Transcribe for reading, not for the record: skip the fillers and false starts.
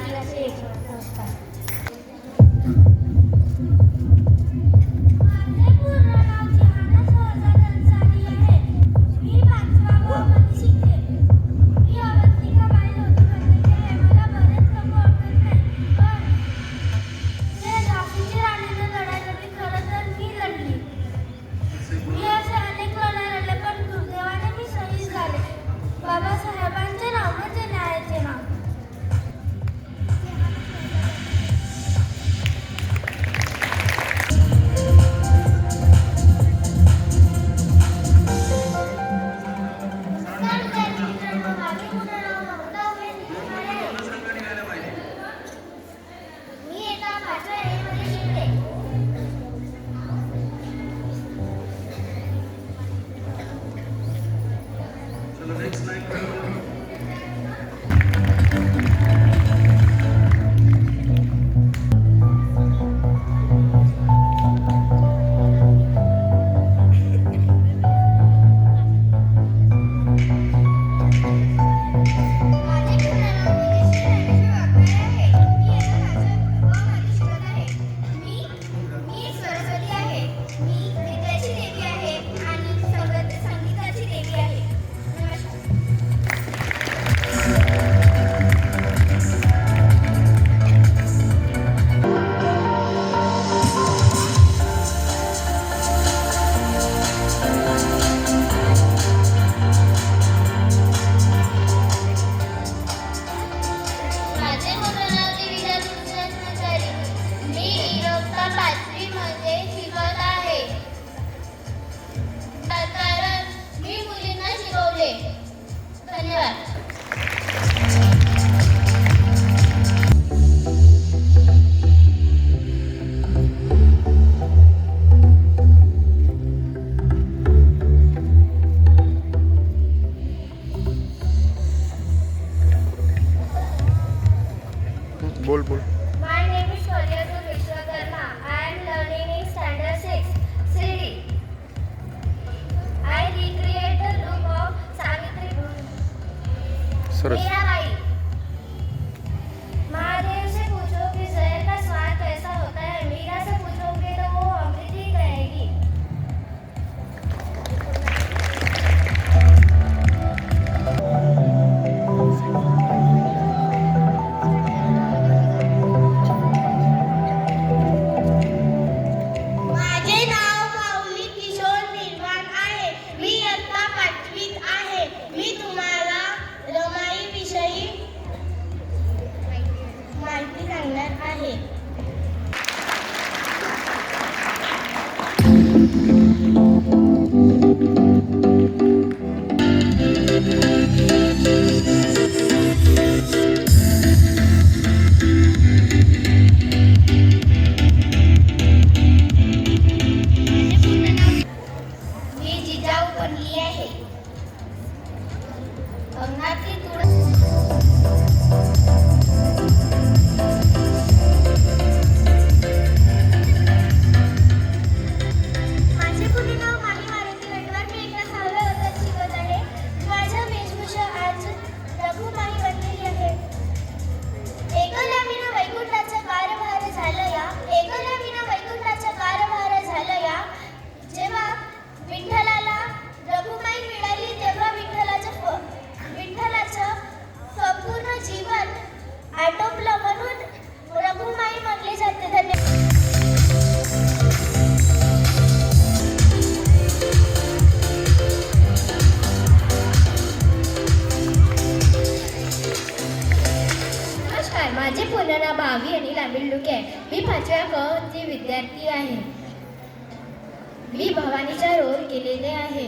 आदिवासी एक नमस्कार. बाबासाहेबांचे नाव म्हणजे न्यायाचे नाव. मी एका पाचव्या श्रेणीमध्ये शिकते. धन्यवाद. बोल बोल. My name is Kalyatu Vishwakarma. I am learning in standard 6 CD. I recreate the look of Savitri सरस. मीराबाई. महादेव से पूछो कि जहर का स्वाद कैसा होता है. मीरा से पूछोगे तो वो अमृत ही कहेगी. माझे नाव माऊली किशोर निर्वाण आहे. मी इयत्ता 5वीत आहे. मी तुम्हाला रमाई विषयी माहिती सांगणार आहे. मी जिजाऊ बनली आहे. अंगणातली माझे पूर्ण नाव माही मारुती वेटवार. मी एका 6व्या वर्गात शिकत आहे. माझ्या वेशभूषा आज रघुमाई बनलेली आहे. एकल्या विना वैकुंठाचा कारभार झाला या. एकल्या विना वैकुंठाचा कारभार झाला या. जेव्हा विठ्ठलाला रघुमाई मिळाली तेव्हा विठ्ठलाचं संपूर्ण जीवन आटोपलं म्हणून रघुमाई म्हटले जाते. धन्यवाद. नमस्कार. माझे पूर्ण नाव भावी आणि लांबिलडुके आहे. मी 5व्या क ची विद्यार्थी आहे. मी भवानीचा रोल केलेले आहे.